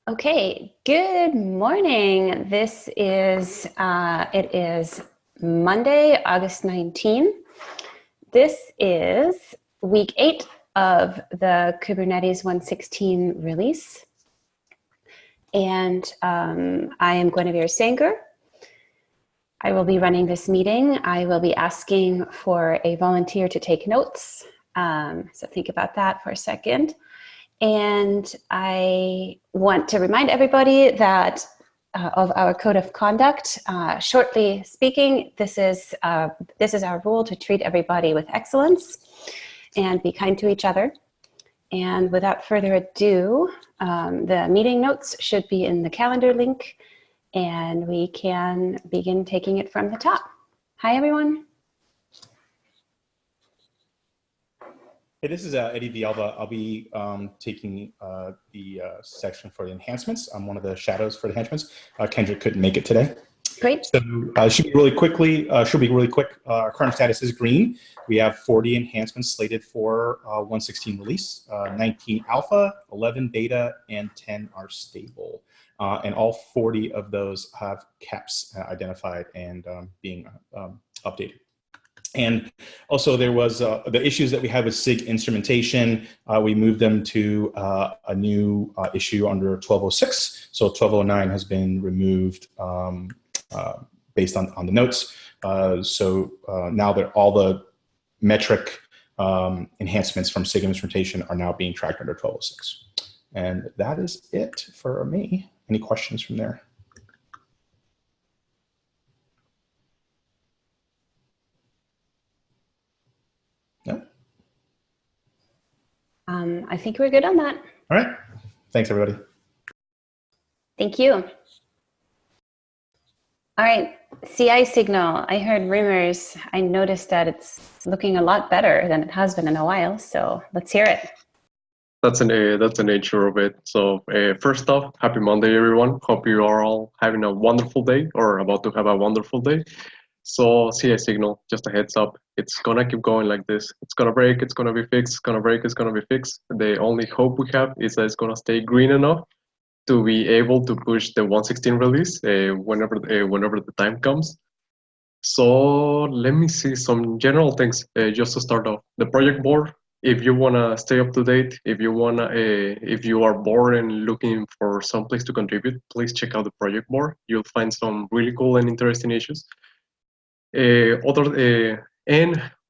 Okay, good morning. It is Monday, August 19. This is week 8 of the Kubernetes 116 release. And I am Guinevere Sanger. I will be running this meeting. I will be asking for a volunteer to take notes. So think about that for a second. And I want to remind everybody that of our code of conduct. Shortly speaking, this is our rule to treat everybody with excellence and be kind to each other. And without further ado, the meeting notes should be in the calendar link, and we can begin taking it from the top. Hi, everyone. Hey, this is Eddie Villalba. I'll be taking the section for the enhancements. I'm one of the shadows for the enhancements. Kendrick couldn't make it today. Great. So should be really quick. Our current status is green. We have 40 enhancements slated for 116 release, 19 alpha, 11 beta, and 10 are stable. And all 40 of those have k8s identified and being updated. And also there was the issues that we had with SIG instrumentation. We moved them to a new issue under 1206. So 1209 has been removed based on the notes. So now that all the metric enhancements from SIG instrumentation are now being tracked under 1206. And that is it for me. Any questions from there? No? I think we're good on that. All right. Thanks, everybody. Thank you. All right, CI signal. I heard rumors. I noticed that it's looking a lot better than it has been in a while. So let's hear it. That's the nature of it. So first off, happy Monday, everyone. Hope you are all having a wonderful day or about to have a wonderful day. So CI signal, just a heads up, it's gonna keep going like this. It's gonna break, it's gonna be fixed, it's gonna break, it's gonna be fixed. The only hope we have is that it's gonna stay green enough to be able to push the 116 release whenever the time comes. So let me see some general things just to start off. The project board, if you wanna stay up to date, if you are bored and looking for some place to contribute, please check out the project board. You'll find some really cool and interesting issues. And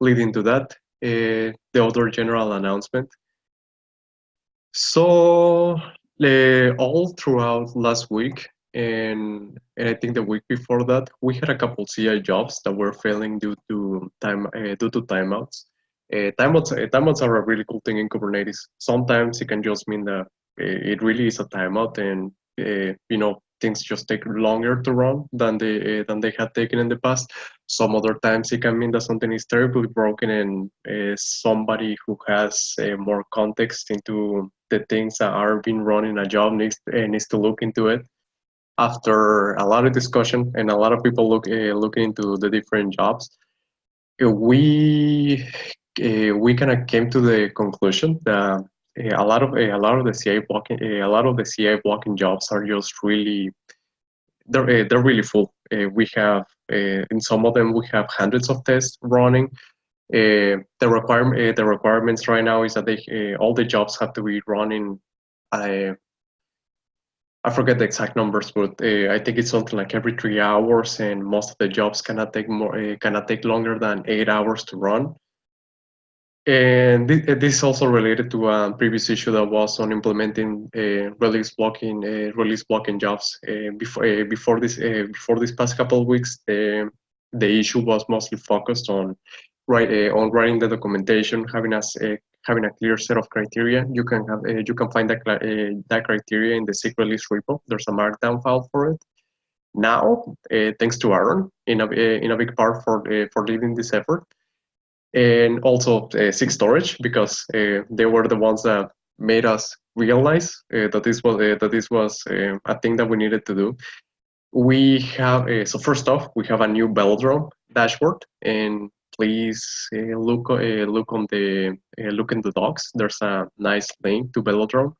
leading to that, the other general announcement. So all throughout last week and I think the week before that, we had a couple CI jobs that were failing due to timeouts. Timeouts are a really cool thing in Kubernetes. Sometimes it can just mean that it really is a timeout, and things just take longer to run than they had taken in the past. Some other times it can mean that something is terribly broken, and somebody who has more context into the things that are being run in a job needs to look into it. After a lot of discussion and a lot of people looking into the different jobs, we kind of came to the conclusion that a lot of the CI blocking jobs are just really they're really full. We have in some of them we have hundreds of tests running. The requirements right now is that all the jobs have to be running. I forget the exact numbers, but I think it's something like every 3 hours, and most of the jobs cannot take longer than 8 hours to run. And this is also related to a previous issue that was on implementing release blocking jobs. Before this past couple of weeks, the issue was mostly focused on writing the documentation, having a clear set of criteria. You can find that criteria in the sig-release repo. There's a markdown file for it. Now, thanks to Aaron in a big part for leading this effort, and also SIG storage, because they were the ones that made us realize that this was a thing that we needed to do. We have so first off, we have a new velodrome dashboard, and please look in the docs. There's a nice link to velodrome.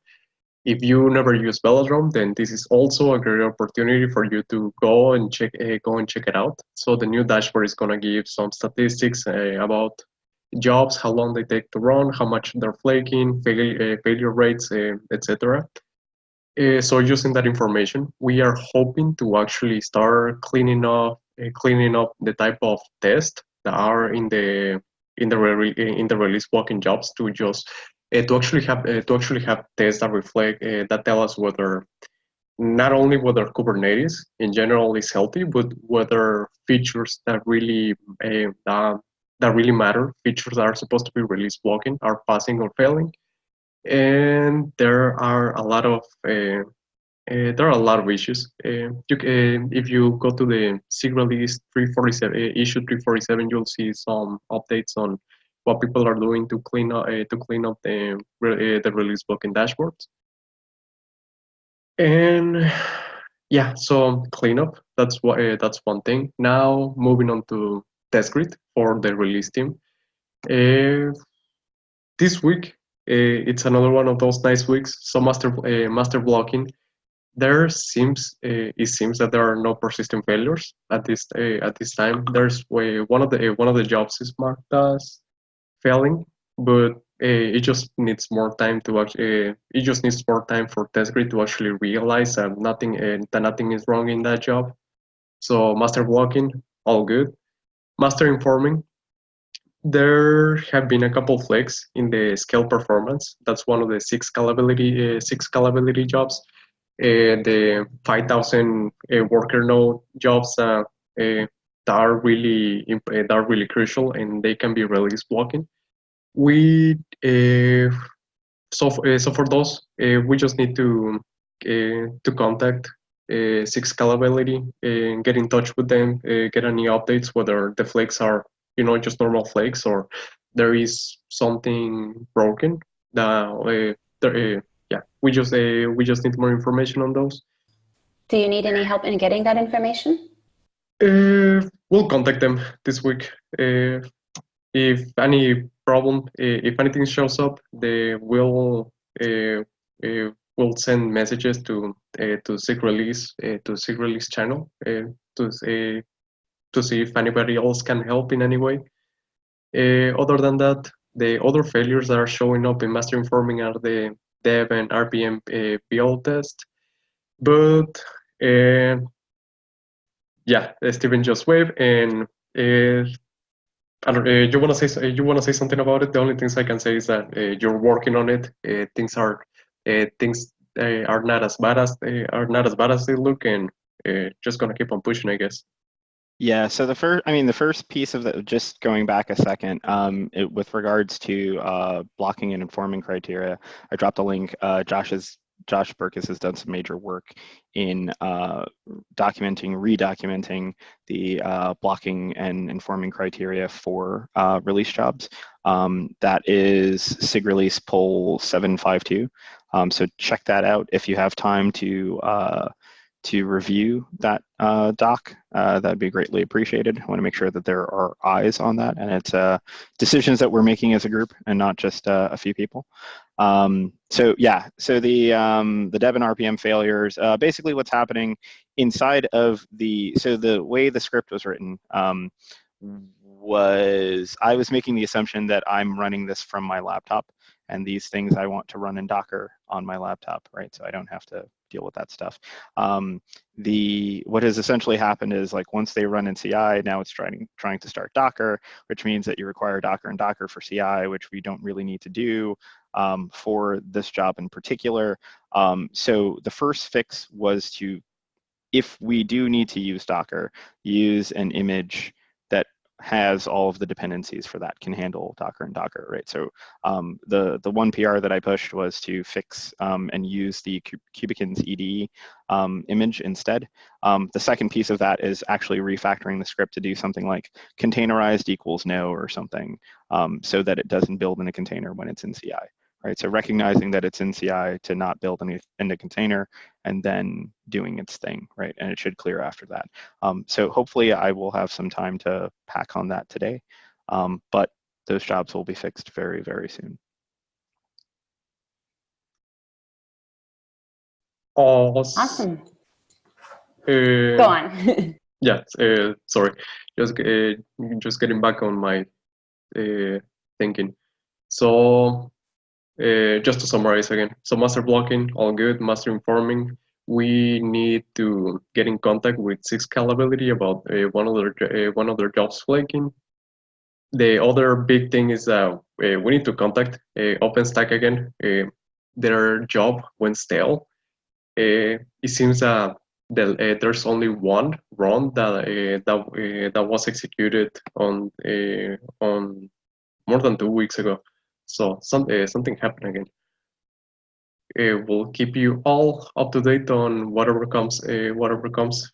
If you never use Velodrome, then this is also a great opportunity for you to go and check it out. So the new dashboard is gonna give some statistics about jobs, how long they take to run, how much they're flaking, failure rates, etc. So using that information, we are hoping to actually start cleaning up the type of tests that are in the release blocking jobs to actually have tests that reflect that tell us whether not only whether Kubernetes in general is healthy, but whether features that really matter, features that are supposed to be release blocking, are passing or failing. And there are a lot of issues. If you go to the sig-release 347 issue 347, you'll see some updates on what people are doing to clean up the release blocking dashboards. And yeah, so cleanup. That's one thing. Now moving on to test grid for the release team. This week, it's another one of those nice weeks. So master blocking. It seems that there are no persistent failures at this time. There's one of the jobs is marked as failing, but it just needs more time to actually. It just needs more time for test grid to actually realize that nothing is wrong in that job. So master blocking, all good. Master informing. There have been a couple flags in the scale performance. That's one of the six scalability jobs. The 5,000 worker node jobs that are really crucial, and they can be release blocking. We so for those we just need to contact six scalability and get in touch with them, get any updates whether the flakes are just normal flakes or there is something broken. Yeah, we just need more information on those. Do you need any help in getting that information? We'll contact them this week. If any problem, if anything shows up, they will send messages to sig-release channel to see if anybody else can help in any way. Other than that, the other failures that are showing up in master informing are the dev and RPM build test. But yeah, Steven just waved, and I don't, you want to say something about it? The only things I can say is that you're working on it. Things are not as bad as they look, and just gonna keep on pushing, I guess. Yeah, so the first piece of the, just going back a second, with regards to blocking and informing criteria, I dropped a link. Josh Burkus has done some major work in redocumenting the blocking and informing criteria for release jobs. That is sig-release poll 752. So check that out if you have time to review that doc. That'd be greatly appreciated. I want to make sure that there are eyes on that, and it's decisions that we're making as a group and not just a few people. So yeah, so the dev and RPM failures, basically what's happening inside of so the way the script was written was I was making the assumption that I'm running this from my laptop, and these things I want to run in Docker on my laptop, right? So I don't have to deal with that stuff. What has essentially happened is, like, once they run in CI, now it's trying to start Docker, which means that you require Docker and Docker for CI, which we don't really need to do for this job in particular. So the first fix was to, if we do need to use Docker, use an image that has all of the dependencies for that, can handle Docker and Docker, right? So the one PR that I pushed was to fix and use the Kubekins EDE image instead. The second piece of that is actually refactoring the script to do something like containerized equals no or something, so that it doesn't build in a container when it's in CI. Right, so recognizing that it's in CI to not build in a container and then doing its thing, right? And it should clear after that. So hopefully I will have some time to pack on that today, but those jobs will be fixed very, very soon. Awesome. Go on. Yeah, sorry. Just getting back on my thinking. So just to summarize again, so master blocking, all good. Master informing, we need to get in contact with sig scalability about one of their jobs flaking. The other big thing is that we need to contact OpenStack again. Their job went stale. It seems that there's only one run that was executed on more than 2 weeks ago. So something happened again. We'll keep you all up to date on whatever comes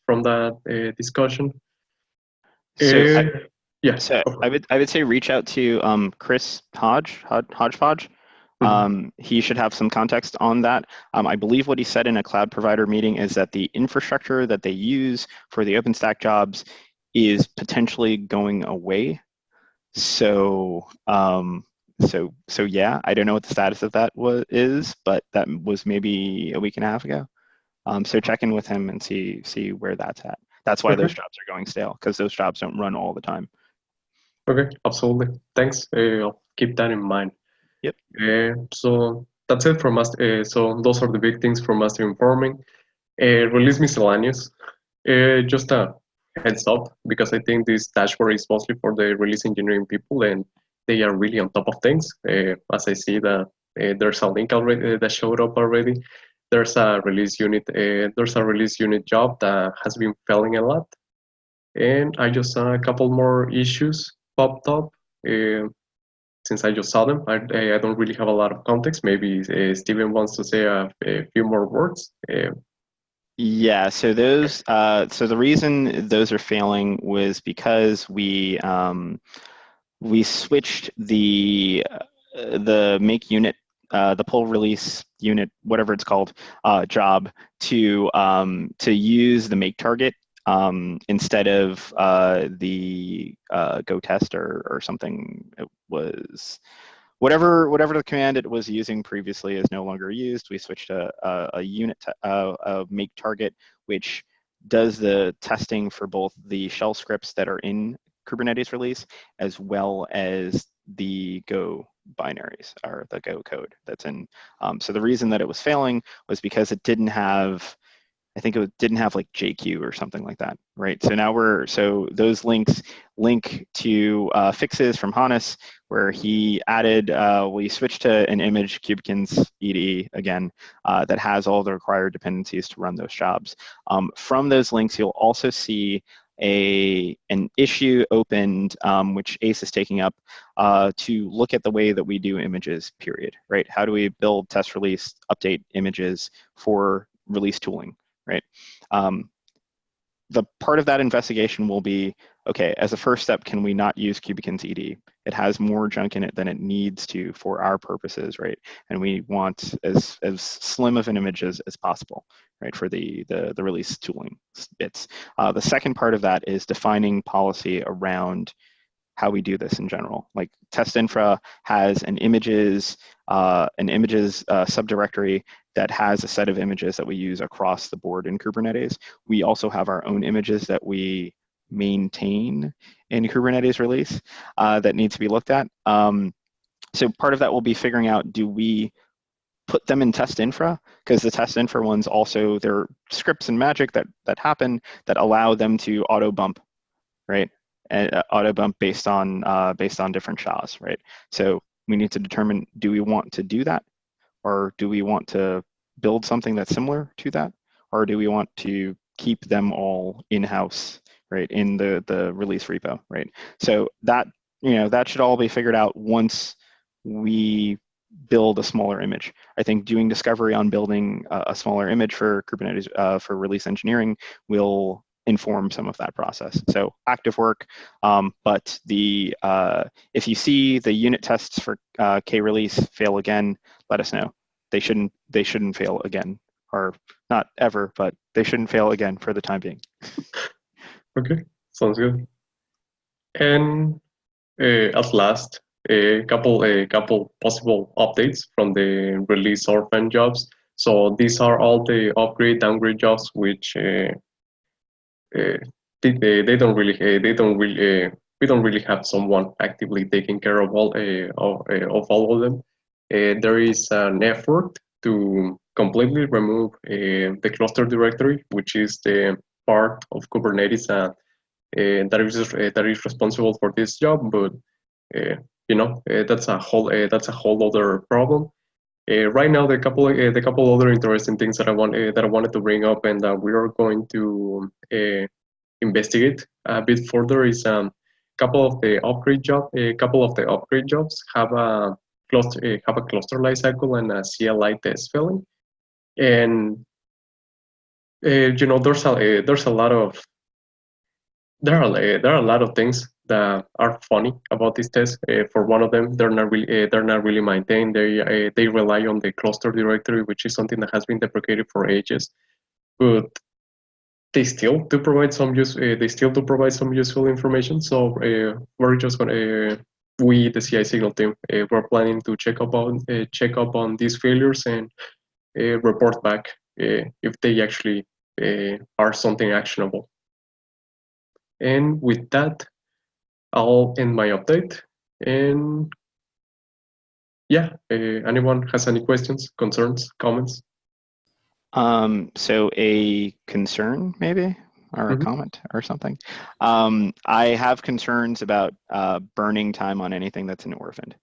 from that discussion. So Yeah. So I would say reach out to Chris Hodgepodge. He should have some context on that. I believe what he said in a cloud provider meeting is that the infrastructure that they use for the OpenStack jobs is potentially going away. So yeah, I don't know what the status of that is, but that was maybe a week and a half ago. So check in with him and see where that's at. That's why those jobs are going stale, because those jobs don't run all the time. Okay, absolutely. Thanks. I'll keep that in mind. Yep. So that's it from us. So those are the big things from master informing. Release miscellaneous. Just a heads up, because I think this dashboard is mostly for the release engineering people, and they are really on top of things. As I see that there's a link already that showed up already. There's a release unit. There's a release unit job that has been failing a lot, and I just saw a couple more issues popped up. Since I just saw them, I don't really have a lot of context. Maybe Steven wants to say a few more words. Yeah, so those so the reason those are failing was because we switched the make unit, the pull release unit, whatever it's called, job to use the make target instead of the go test or something. It was whatever the command it was using previously is no longer used. We switched a unit a make target, which does the testing for both the shell scripts that are in Kubernetes release as well as the Go binaries or the Go code that's in. So the reason that it was failing was because it didn't have, I think it didn't have like JQ or something like that, right? So now so those links link to fixes from Hannes, where he added, we switched to an image kubekins EDE again that has all the required dependencies to run those jobs. From those links, you'll also see an issue opened, which ACE is taking up, to look at the way that we do images, period, right? How do we build, test, release, update images for release tooling? Right. The part of that investigation will be, okay, as a first step, can we not use kubekins ED? It has more junk in it than it needs to for our purposes, right? And we want as slim of an image as possible, right, for the release tooling bits. The second part of that is defining policy around how we do this in general. Like test infra has an images subdirectory that has a set of images that we use across the board in Kubernetes. We also have our own images that we maintain in Kubernetes release that need to be looked at. So part of that will be figuring out, do we put them in test infra? Because the test infra ones also, there are scripts and magic that happen that allow them to auto bump, right? Auto bump based on different SHAs, right? So we need to determine, do we want to do that? Or do we want to build something that's similar to that? Or do we want to keep them all in-house, right, in the release repo, right? So that, that should all be figured out once we build a smaller image. I think doing discovery on building a smaller image for Kubernetes for release engineering will inform some of that process. So active work, but if you see the unit tests for k-release fail again, let us know. They shouldn't fail again, or not ever, but they shouldn't fail again for the time being. Okay, sounds good. And at last, a couple possible updates from the release orphan jobs. So these are all the upgrade, downgrade jobs, which they don't really we don't really have someone actively taking care of all of them. There is an effort to completely remove the cluster directory, which is the part of Kubernetes that is responsible for this job. But that's a whole other problem. Right now, the couple other interesting things that I wanted to bring up and that we are going to investigate a bit further is a couple of the upgrade jobs have a cluster lifecycle and a CLI test failing, and there's a lot of there are a lot of things that are funny about these tests. For one of them, they're not really maintained. They rely on the cluster directory, which is something that has been deprecated for ages, but they still do provide some useful information. So we're just gonna we, the CI signal team, we're planning to check up on these failures and report back if they actually are something actionable. And with that, I'll end my update. And yeah, anyone has any questions, concerns, comments? So a concern maybe, or a comment or something. I have concerns about burning time on anything that's an orphaned,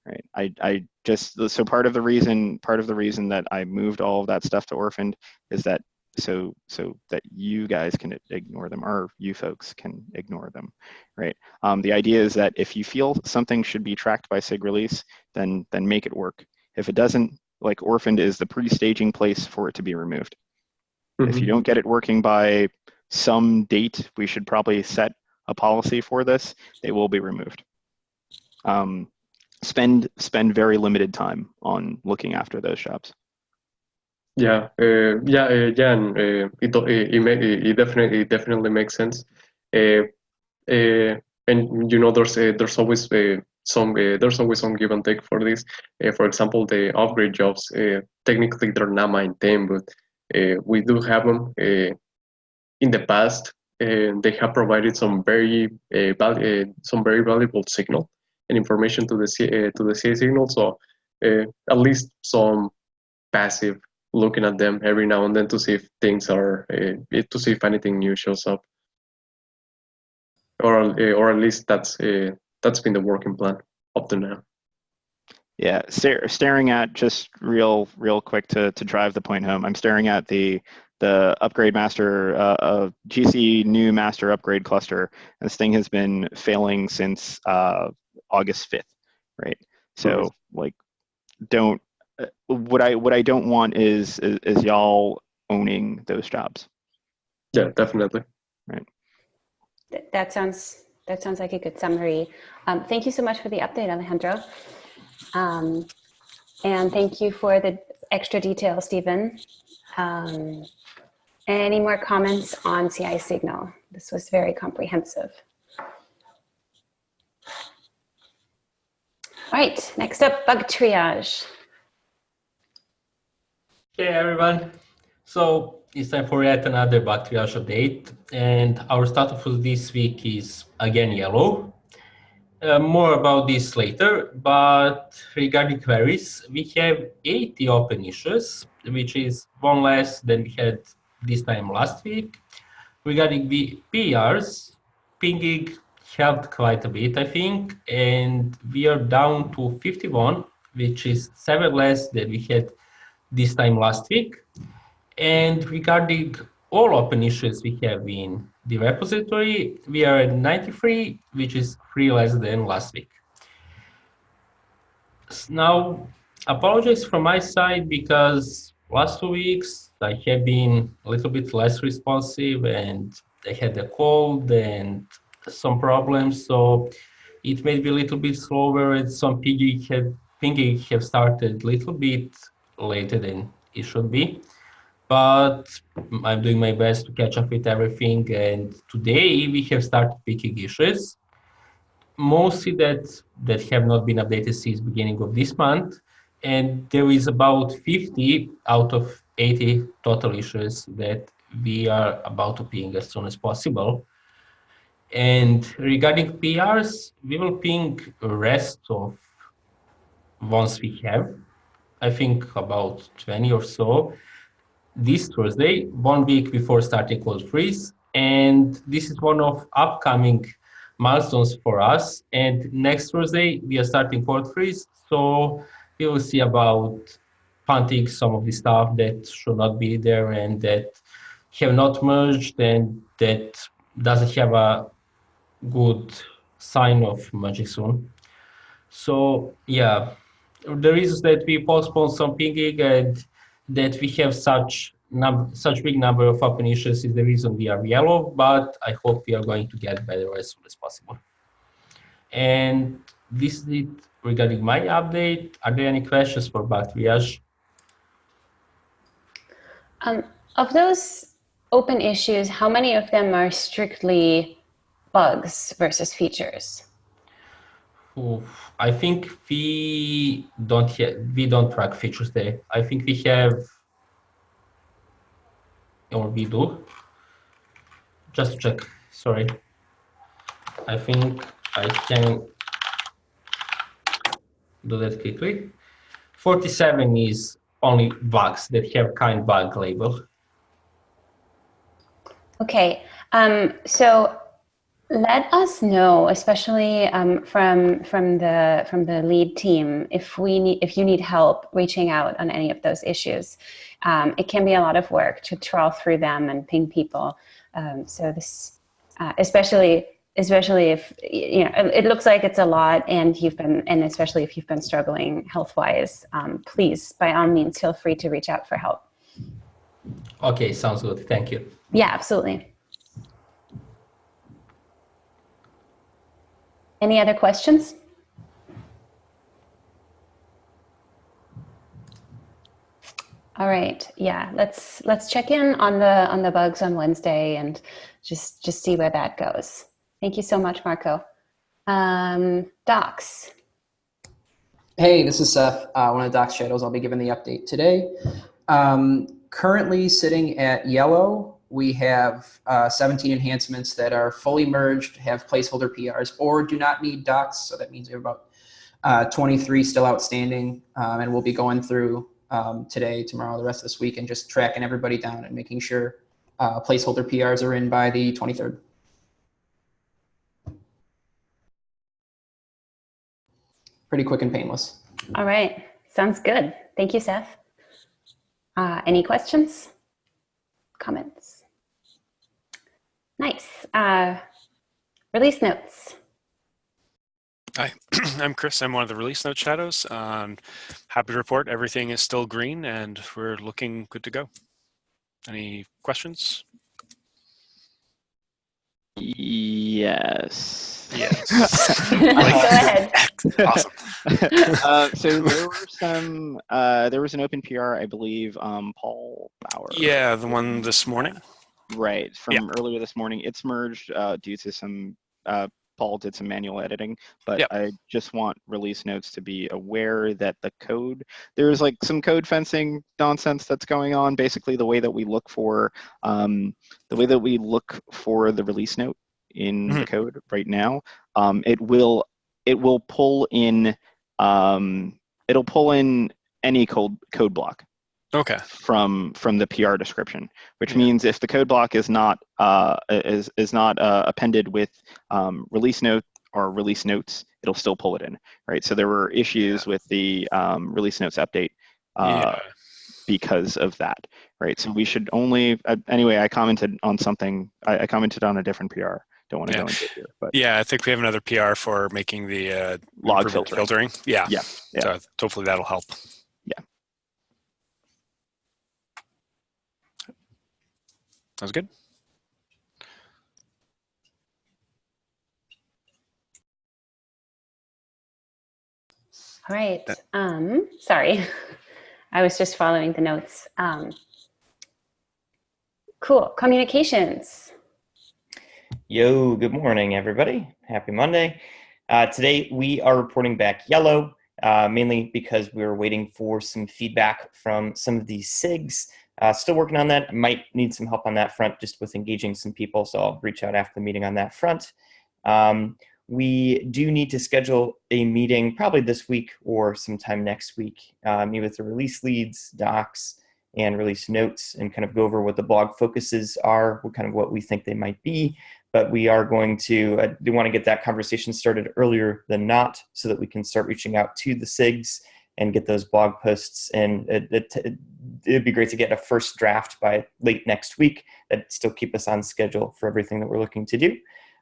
right? I just, so part of the reason that I moved all of that stuff to orphaned is that so that you guys can ignore them, or you folks can ignore them, right? The idea is that if you feel something should be tracked by sig-release, then make it work. If it doesn't, like, orphaned is the pre-staging place for it to be removed. If you don't get it working by some date, we should probably set a policy for this. They will be removed. Spend very limited time on looking after those jobs. Yeah, and it definitely makes sense. And there's always some give and take for this. For example, the upgrade jobs, technically they're not maintained, but we do have them. In the past, they have provided some very valuable signal and information to the CA signal. So at least some passive looking at them every now and then to see if things are to see if anything new shows up, or at least that's been the working plan up to now. Yeah, staring at, just real quick to drive the point home, I'm staring at the upgrade master GC new master upgrade cluster. This thing has been failing since August 5th, right? So like, don't. What I don't want is y'all owning those jobs. Yeah, definitely. Right. That sounds like a good summary. Thank you so much for the update, Alejandro. And thank you for the extra detail, Stephen. Any more comments on CI signal? This was very comprehensive. All right, next up, bug triage. Hey everyone, so it's time for yet another bug triage update, and our status for this week is again yellow. More about this later, but regarding queries, we have 80 open issues, which is one less than we had this time last week. Regarding the PRs, pinging helped quite a bit, I think, and we are down to 51, which is 7 less than we had this time last week. And regarding all open issues we have in the repository, we are at 93, which is 3 less than last week. Now, apologies from my side because last 2 weeks I have been a little bit less responsive and I had a cold and some problems, so it may be a little bit slower, and some pinging have started a little bit later than it should be. But I'm doing my best to catch up with everything, and today we have started picking issues, mostly that have not been updated since beginning of this month, and there is about 50 out of 80 total issues that we are about to ping as soon as possible. And regarding PRs, we will ping the rest of ones we have. I think about 20 or so this Thursday, 1 week before starting Cold Freeze. And this is one of upcoming milestones for us. And next Thursday, we are starting Cold Freeze. So we will see about punting some of the stuff that should not be there and that have not merged and that doesn't have a good sign of merging soon. So yeah, the reasons that we postpone some pinging and that we have such big number of open issues is the reason we are yellow, but I hope we are going to get better as soon as possible. And this is it regarding my update. Are there any questions for Baktriage? Of those open issues, how many of them are strictly bugs versus features? I think we don't track features there. I think we have, or we do. Just to check. Sorry. I think I can do that quickly. 47 is only bugs that have kind bug label. Okay, so let us know, especially from the lead team, if you need help reaching out on any of those issues. It can be a lot of work to trawl through them and ping people. So this, especially if it looks like it's a lot, and especially if you've been struggling health-wise, please, by all means, feel free to reach out for help. Okay, sounds good. Thank you. Yeah, absolutely. Any other questions? All right. Yeah, let's check in on the bugs on Wednesday and just see where that goes. Thank you so much, Marco. Docs. Hey, this is Seth, one of the Docs shadows. I'll be giving the update today. Currently sitting at yellow, we have 17 enhancements that are fully merged, have placeholder PRs, or do not need docs. So that means we have about 23 still outstanding, and we'll be going through today, tomorrow, the rest of this week, and just tracking everybody down and making sure placeholder PRs are in by the 23rd. Pretty quick and painless. All right. Sounds good. Thank you, Seth. Any questions? Comments? Nice. Release notes. Hi, I'm Chris. I'm one of the release note shadows. Happy to report everything is still green and we're looking good to go. Any questions? Yes. Yes. Go ahead. Awesome. So there was an open PR, I believe, Paul Bauer. Yeah, the one this morning. Right, from earlier this morning. It's merged due to some, Paul did some manual editing, but I just want release notes to be aware that the code, there's like some code fencing nonsense that's going on. Basically, the way that we look for the release note in the code right now, it will pull in it'll pull in any code block. Okay. From the PR description, which means if the code block is not appended with release note or release notes, it'll still pull it in, right? So there were issues with the release notes update because of that, right? So we should only anyway. I commented on something. I commented on a different PR. Don't want to go into it here, but I think we have another PR for making the log filtering. Yeah. So hopefully that'll help. Sounds good. All right. Sorry, I was just following the notes. Cool. Communications. Yo, good morning, everybody. Happy Monday. Today we are reporting back yellow. mainly because we were waiting for some feedback from some of these SIGs. Still working on that. Might need some help on that front, just with engaging some people. So I'll reach out after the meeting on that front. We do need to schedule a meeting probably this week or sometime next week, meet with the release leads, docs, and release notes, and kind of go over what the blog focuses are, what we think they might be. But we are going to we want to get that conversation started earlier than not, so that we can start reaching out to the SIGs and get those blog posts. And it'd be great to get a first draft by late next week. That'd still keep us on schedule for everything that we're looking to do.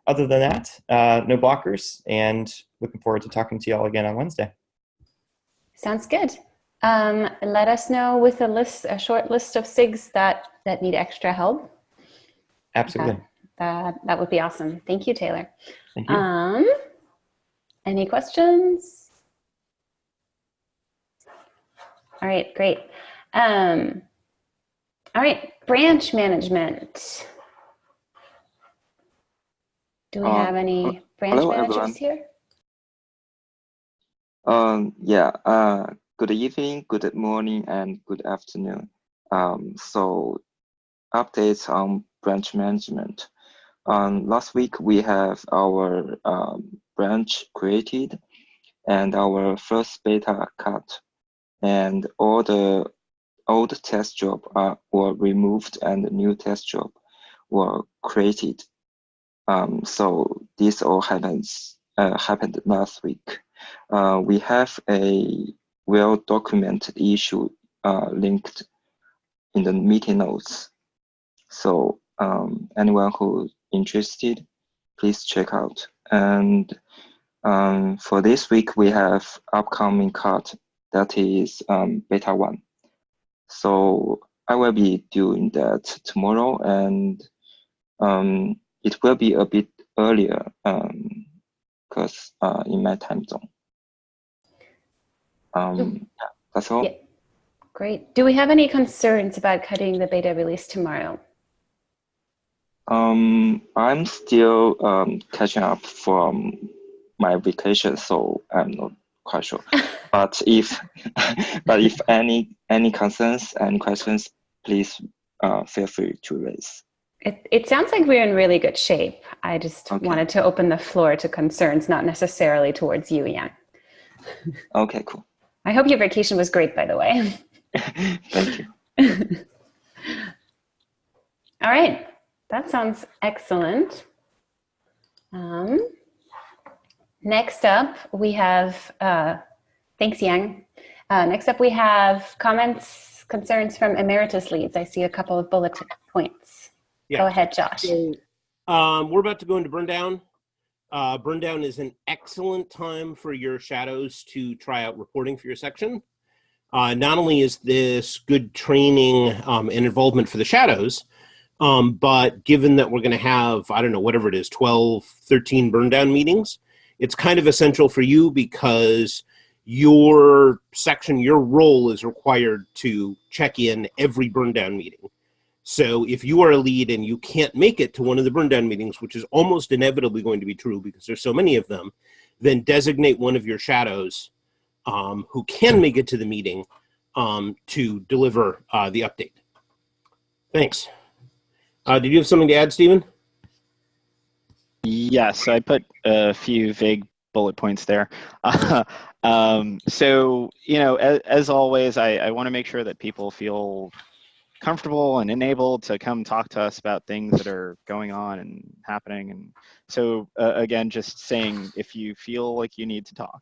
Other than that, no blockers, and looking forward to talking to you all again on Wednesday. Sounds good. Let us know with a short list of SIGs that need extra help. Absolutely. That would be awesome. Thank you, Taylor. Thank you. Any questions? All right, great. All right, branch management. Do we have any branch managers everyone. here? Good evening, good morning, and good afternoon. So updates on branch management. Last week we have our branch created and our first beta cut, and all the old test job were removed and new test job were created. So this all happened last week. We have a well-documented issue linked in the meeting notes. So anyone who's interested, please check out. And for this week, we have upcoming cut that is beta 1. So I will be doing that tomorrow, and it will be a bit earlier because in my time zone. Yeah, that's all. Yeah. Great. Do we have any concerns about cutting the beta release tomorrow? I'm still catching up from my vacation, so I'm not quite sure. But if any concerns and questions, please feel free to raise. It sounds like we're in really good shape. I just wanted to open the floor to concerns, not necessarily towards you, Yang. Okay, cool. I hope your vacation was great, by the way. Thank you. All right, that sounds excellent. Next up, we have, thanks, Yang. Next up, we have comments, concerns from emeritus leads. I see a couple of bullet points. Yeah. Go ahead, Josh. So, we're about to go into burn down. Burn down is an excellent time for your shadows to try out reporting for your section. Not only is this good training and involvement for the shadows, but given that we're going to have, I don't know, whatever it is, 12, 13 burn down meetings, it's kind of essential for you because your section, your role is required to check in every burn down meeting. So if you are a lead and you can't make it to one of the burn down meetings, which is almost inevitably going to be true because there's so many of them, then designate one of your shadows who can make it to the meeting to deliver the update. Thanks. Did you have something to add, Stephen? Yes, I put a few vague bullet points there. So, you know, as always, I want to make sure that people feel comfortable and enabled to come talk to us about things that are going on and happening. And so, again, just saying, if you feel like you need to talk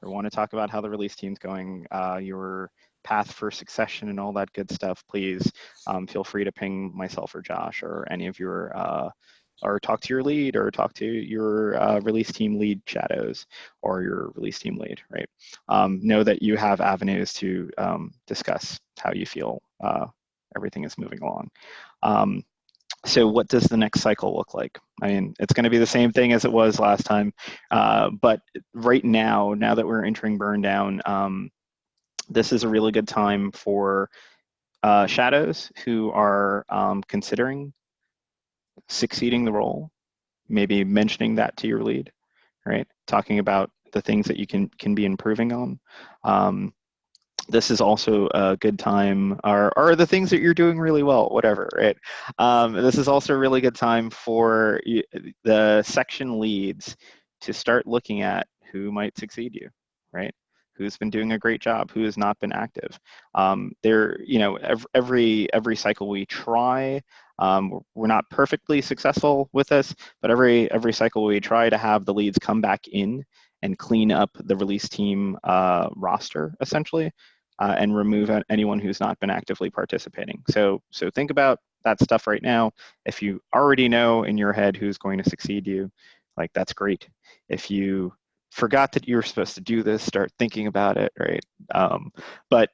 or want to talk about how the release team's going, your path for succession and all that good stuff, please feel free to ping myself or Josh or any of your, or talk to your lead or talk to your release team lead shadows or your release team lead, right? Know that you have avenues to discuss how you feel everything is moving along. So what does the next cycle look like? I mean, it's going to be the same thing as it was last time, but right now that we're entering burn down, this is a really good time for shadows who are considering succeeding the role, maybe mentioning that to your lead, right? Talking about the things that you can be improving on. This is also a good time, or the things that you're doing really well, whatever, right? This is also a really good time for the section leads to start looking at who might succeed you, right? Who's been doing a great job, who has not been active. Every cycle we try, we're not perfectly successful with this, but every cycle we try to have the leads come back in and clean up the release team roster, essentially, and remove anyone who's not been actively participating. So think about that stuff right now. If you already know in your head who's going to succeed you, like, that's great. If you forgot that you were supposed to do this, start thinking about it, right? But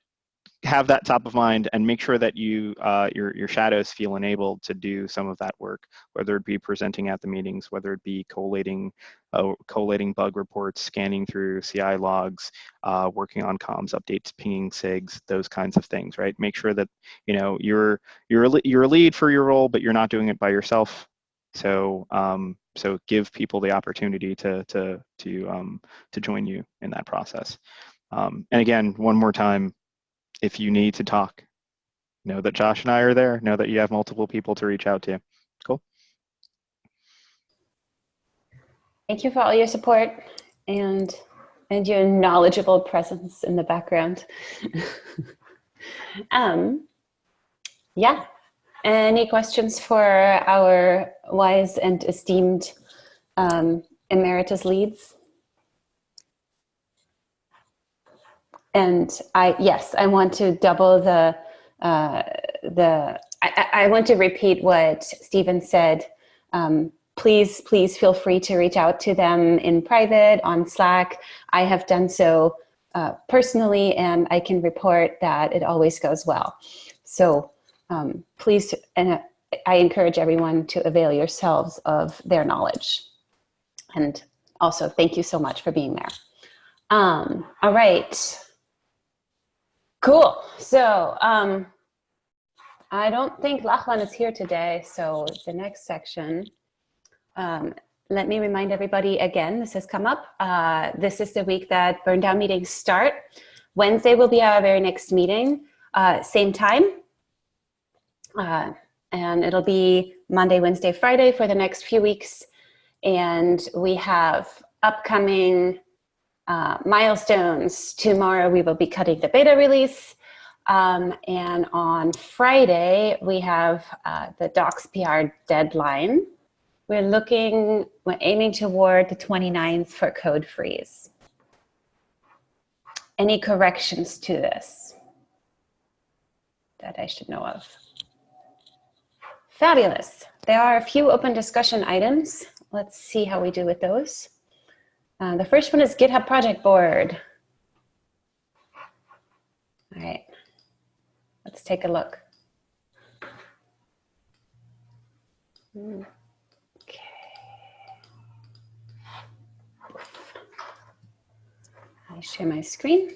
have that top of mind and make sure that your shadows feel enabled to do some of that work, whether it be presenting at the meetings, whether it be collating bug reports, scanning through CI logs, working on comms updates, pinging SIGs, those kinds of things, right? Make sure that you're a lead for your role, but you're not doing it by yourself. So give people the opportunity to join you in that process. And again, one more time, if you need to talk, know that Josh and I are there. Know that you have multiple people to reach out to. Cool. Thank you for all your support and your knowledgeable presence in the background. Yeah. Any questions for our wise and esteemed emeritus leads? And I want to double I want to repeat what Stephen said. Please feel free to reach out to them in private on Slack. I have done so personally, and I can report that it always goes well. So please, and I encourage everyone to avail yourselves of their knowledge. And also, thank you so much for being there. All right. Cool. So I don't think Lachlan is here today. So the next section, let me remind everybody again, this has come up. This is the week that burn down meetings start. Wednesday will be our very next meeting, same time. And it'll be Monday, Wednesday, Friday for the next few weeks. And we have upcoming milestones. Tomorrow we will be cutting the beta release. And on Friday, we have the docs PR deadline. We're aiming toward the 29th for code freeze. Any corrections to this that I should know of? Fabulous. There are a few open discussion items. Let's see how we do with those. The first one is GitHub project board. All right, let's take a look. Okay. I share my screen.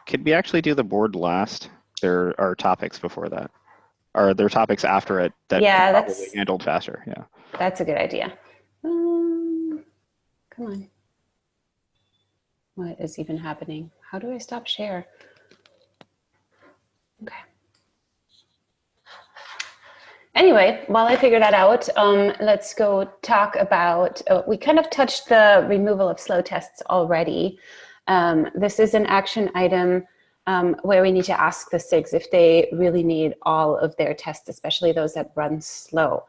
Could we actually do the board last? There are topics before that. Are there topics after it that could probably be handled faster? Yeah. That's a good idea. Come on. What is even happening? How do I stop share? Okay. Anyway, while I figure that out, let's go talk about, we kind of touched the removal of slow tests already. This is an action item where we need to ask the SIGs if they really need all of their tests, especially those that run slow.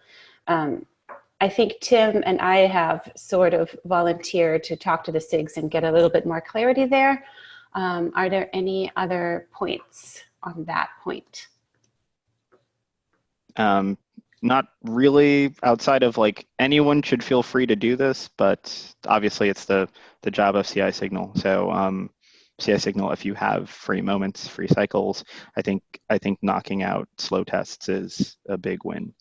I think Tim and I have sort of volunteered to talk to the SIGs and get a little bit more clarity there. Are there any other points on that point? Not really, outside of like anyone should feel free to do this, but obviously it's the job of CI Signal. So CI Signal, if you have free moments, free cycles, I think knocking out slow tests is a big win.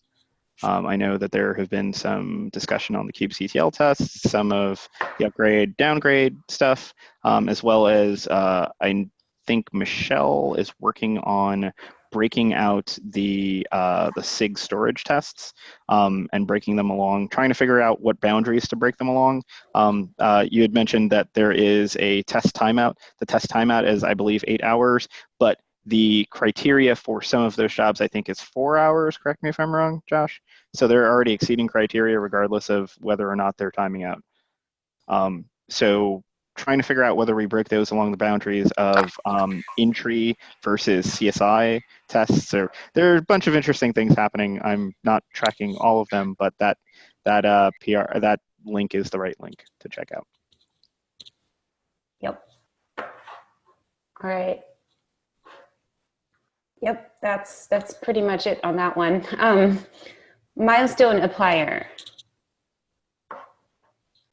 I know that there have been some discussion on the kubectl tests, some of the upgrade, downgrade stuff, as well as I think Michelle is working on breaking out the SIG storage tests and breaking them along, trying to figure out what boundaries to break them along. You had mentioned that there is a test timeout. The test timeout is, I believe, 8 hours, but the criteria for some of those jobs, I think, is 4 hours. Correct me if I'm wrong, Josh. So they're already exceeding criteria regardless of whether or not they're timing out. So trying to figure out whether we break those along the boundaries of in-tree versus CSI tests. So there are a bunch of interesting things happening. I'm not tracking all of them, but that link is the right link to check out. Yep. All right. Yep, that's pretty much it on that one. Milestone applier.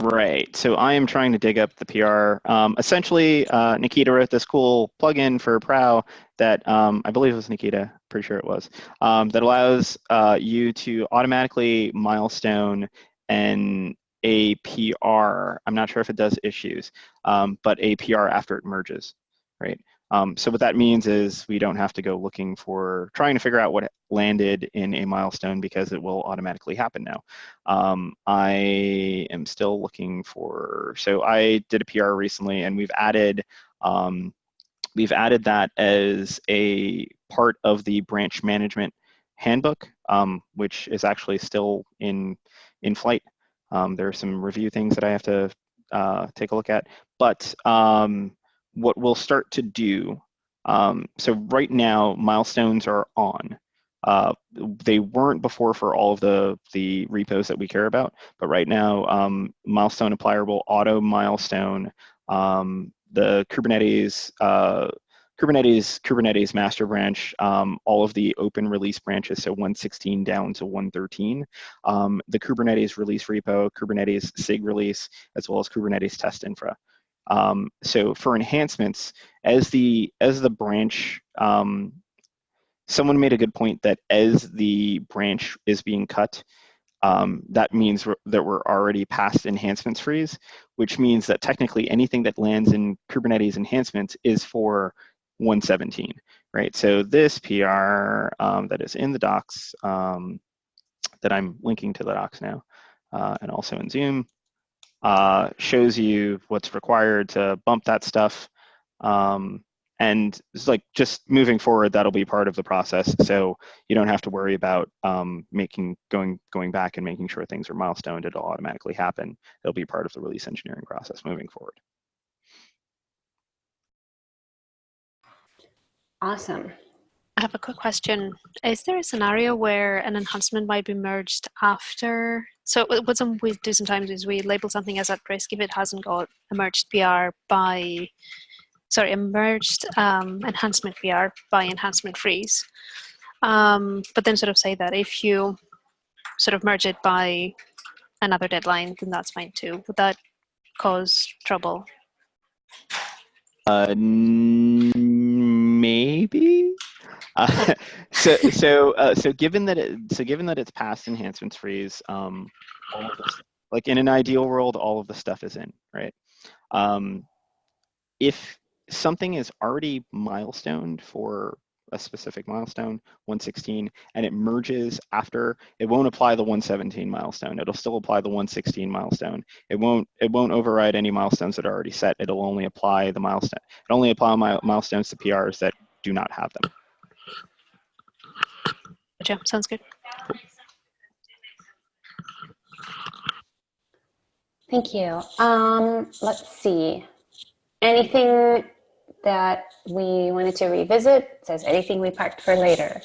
Right, so I am trying to dig up the PR. Essentially, Nikita wrote this cool plugin for Prow that I believe it was Nikita, pretty sure it was, that allows you to automatically milestone a PR. I'm not sure if it does issues, but a PR after it merges, right? So what that means is we don't have to go trying to figure out what landed in a milestone because it will automatically happen now. I am still looking so I did a PR recently and we've added that as a part of the branch management handbook, which is actually still in flight. There are some review things that I have to take a look at, but what we'll start to do, so right now milestones are on. They weren't before for all of the repos that we care about, but right now milestone applier will auto milestone the Kubernetes master branch, all of the open release branches, so 116 down to 113, the Kubernetes release repo, Kubernetes sig-release, as well as Kubernetes test infra. So for enhancements, as the branch, someone made a good point that as the branch is being cut, that means that we're already past enhancements freeze, which means that technically anything that lands in Kubernetes enhancements is for 117, right? So this PR that is in the docs, that I'm linking to the docs now, and also in Zoom, shows you what's required to bump that stuff. And it's like just moving forward, that'll be part of the process. So you don't have to worry about going back and making sure things are milestoned. It'll automatically happen. It'll be part of the release engineering process moving forward. Awesome. I have a quick question. Is there a scenario where an enhancement might be merged after? So what we do sometimes is we label something as at risk if it hasn't got a merged PR by, sorry, a merged enhancement PR by enhancement freeze. But then sort of say that if you sort of merge it by another deadline, then that's fine too. Would that cause trouble? Maybe. So given that it's past enhancements freeze, all of this, like in an ideal world, all of the stuff is in, right? If something is already milestoned for a specific milestone, 116, and it merges after, it won't apply the 117 milestone. It'll still apply the 116 milestone. It won't override any milestones that are already set. It'll only apply the milestone. It only apply milestones to PRs that do not have them. Gotcha. Sounds good. Thank you. Let's see. Anything that we wanted to revisit? It says anything we parked for later.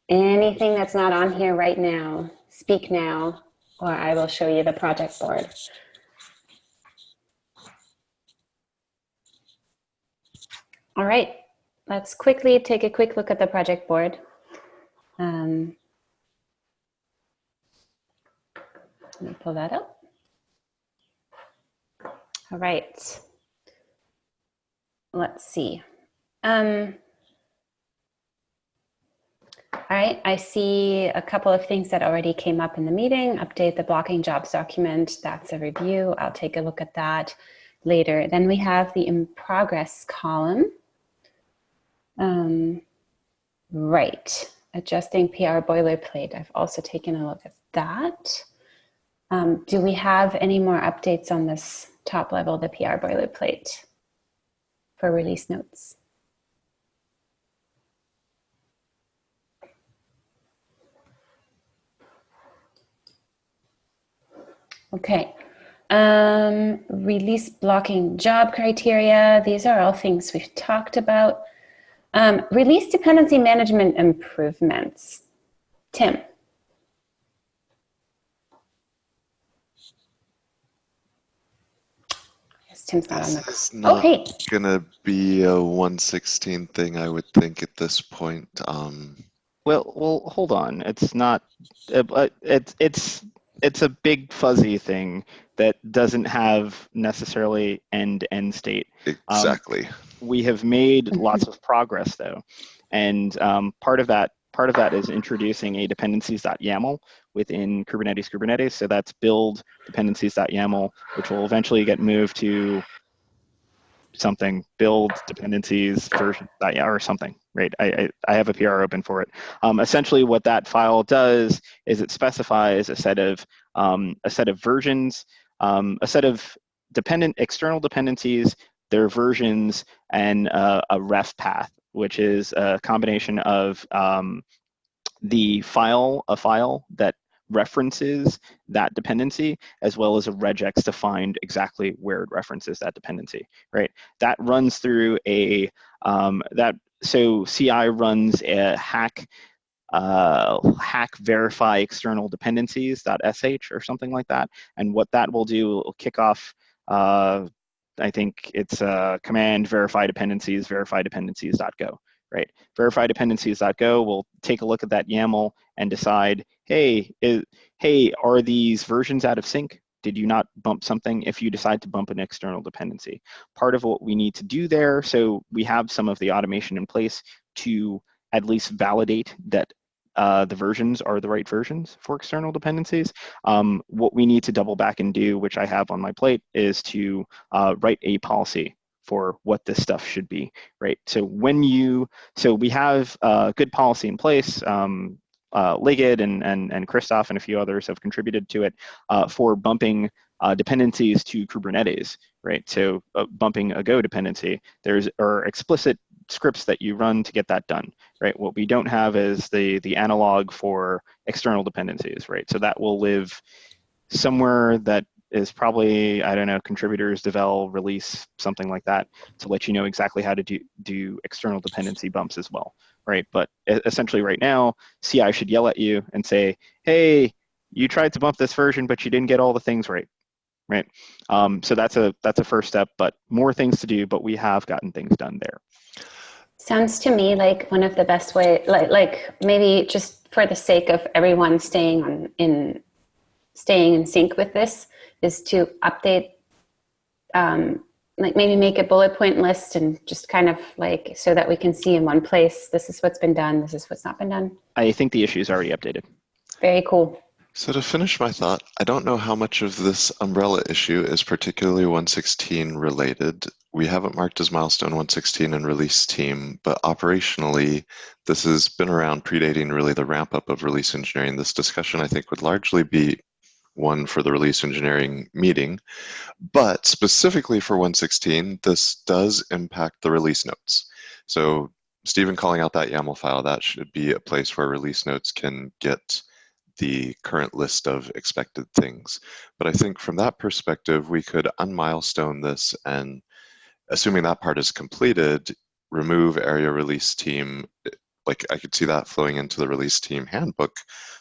Anything that's not on here right now, speak now, or I will show you the project board. All right, let's quickly take a quick look at the project board. Let me pull that up. All right. Let's see. All right, I see a couple of things that already came up in the meeting. Update the blocking jobs document. That's a review. I'll take a look at that later. Then we have the in progress column. Right, adjusting PR boilerplate. I've also taken a look at that. Do we have any more updates on this top level, the PR boilerplate for release notes? Okay. Release blocking job criteria. These are all things we've talked about. Release dependency management improvements. Tim. Yes, Tim's not on the. This is not hey. gonna be a 116 thing, I would think at this point. Well, hold on. It's not. It's a big fuzzy thing that doesn't have necessarily end state. Exactly. We have made lots of progress though, and part of that is introducing a dependencies.yaml within Kubernetes. So that's build dependencies.yaml, which will eventually get moved to something, build dependencies version or something, right? I have a PR open for it. Essentially what that file does is it specifies a set of versions, a set of external dependencies, their versions, and a ref path, which is a combination of a file that references that dependency, as well as a regex to find exactly where it references that dependency, right? That runs through a, so CI runs a hack verify external dependencies.sh or something like that. And what that will do, will kick off, I think it's command verify dependencies.go. Right, verify dependencies.go will take a look at that YAML and decide, hey, are these versions out of sync? Did you not bump something? If you decide to bump an external dependency, part of what we need to do there, so we have some of the automation in place to at least validate that the versions are the right versions for external dependencies. What we need to double back and do, which I have on my plate, is to write a policy for what this stuff should be, right? So we have good policy in place. Ligid and Christoph and a few others have contributed to it for bumping dependencies to Kubernetes, right? So bumping a Go dependency, are explicit scripts that you run to get that done, right? What we don't have is the analog for external dependencies, right? So that will live somewhere that is probably, I don't know, contributors, devel, release, something like that, to let you know exactly how to do external dependency bumps as well, right? But essentially right now, CI should yell at you and say, hey, you tried to bump this version, but you didn't get all the things right, right? So that's a first step, but more things to do, but we have gotten things done there. Sounds to me like one of the best way, like maybe just for the sake of everyone staying in sync with this, is to update, like maybe make a bullet point list and just kind of like, so that we can see in one place, this is what's been done, this is what's not been done. I think the issue is already updated. Very cool. So to finish my thought, I don't know how much of this umbrella issue is particularly 116 related. We haven't marked as milestone 116 in release team, but operationally, this has been around predating really the ramp up of release engineering. This discussion, I think, would largely be one for the release engineering meeting, but specifically for 116, this does impact the release notes. So Stephen calling out that YAML file, that should be a place where release notes can get the current list of expected things. But I think from that perspective, we could unmilestone this, and assuming that part is completed, remove area release team. Like I could see that flowing into the release team handbook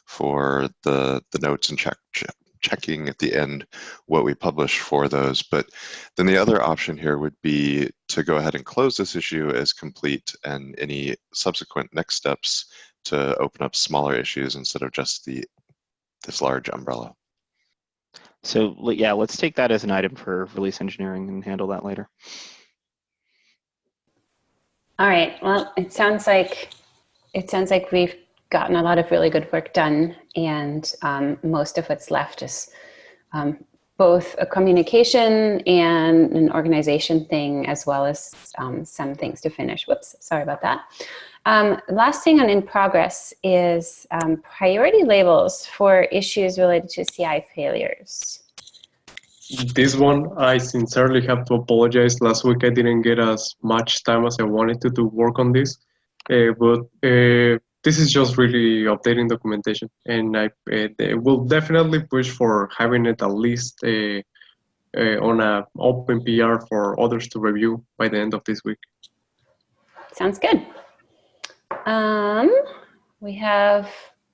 for the notes and checking at the end what we publish for those. But then the other option here would be to go ahead and close this issue as complete, and any subsequent next steps to open up smaller issues instead of just this large umbrella. So yeah, let's take that as an item for release engineering and handle that later. All right, well, it sounds like we've gotten a lot of really good work done, and most of what's left is both a communication and an organization thing, as well as some things to finish. Whoops, sorry about that. Last thing on in progress is priority labels for issues related to CI failures. This one, I sincerely have to apologize. Last week I didn't get as much time as I wanted to work on this, but this is just really updating documentation, and I will definitely push for having it at least on an open PR for others to review by the end of this week. Sounds good. We have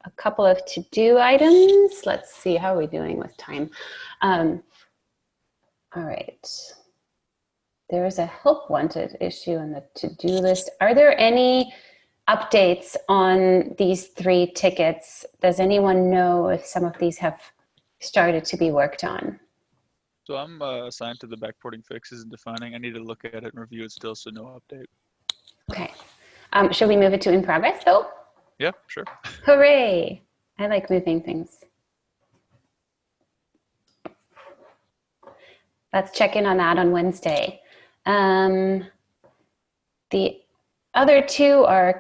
a couple of to-do items. Let's see, how are we doing with time? All right. There is a help wanted issue on the to-do list. Are there any updates on these 3 tickets? Does anyone know if some of these have started to be worked on? So I'm assigned to the backporting fixes and defining. I need to look at it and review it still, so no update. Okay. Should we move it to in progress though? Yeah, sure. Hooray! I like moving things. Let's check in on that on Wednesday. The other 2 are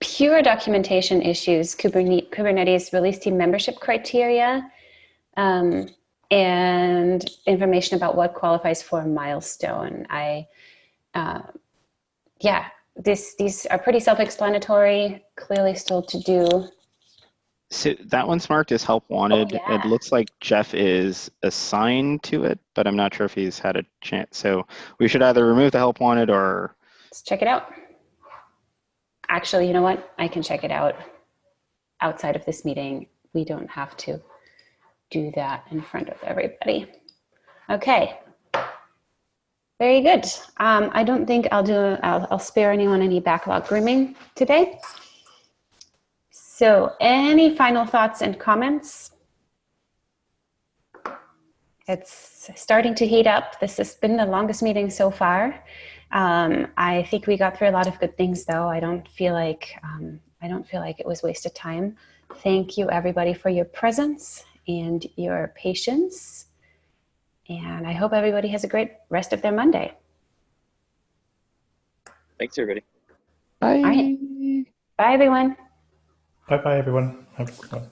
pure documentation issues, Kubernetes release team membership criteria, and information about what qualifies for a milestone. Yeah, these are pretty self-explanatory, clearly still to do. So that one's marked as help wanted. Oh, yeah. It looks like Jeff is assigned to it, but I'm not sure if he's had a chance. So we should either remove the help wanted or... Let's check it out. Actually, you know what? I can check it out outside of this meeting. We don't have to do that in front of everybody. Okay. Very good. I don't think I'll spare anyone any backlog grooming today. So any final thoughts and comments? It's starting to heat up. This has been the longest meeting so far. I think we got through a lot of good things though. I don't feel like it was wasted time. Thank you everybody for your presence and your patience. And I hope everybody has a great rest of their Monday. Thanks, everybody. Bye. All right. Bye, everyone. Bye-bye, everyone. Have a good one.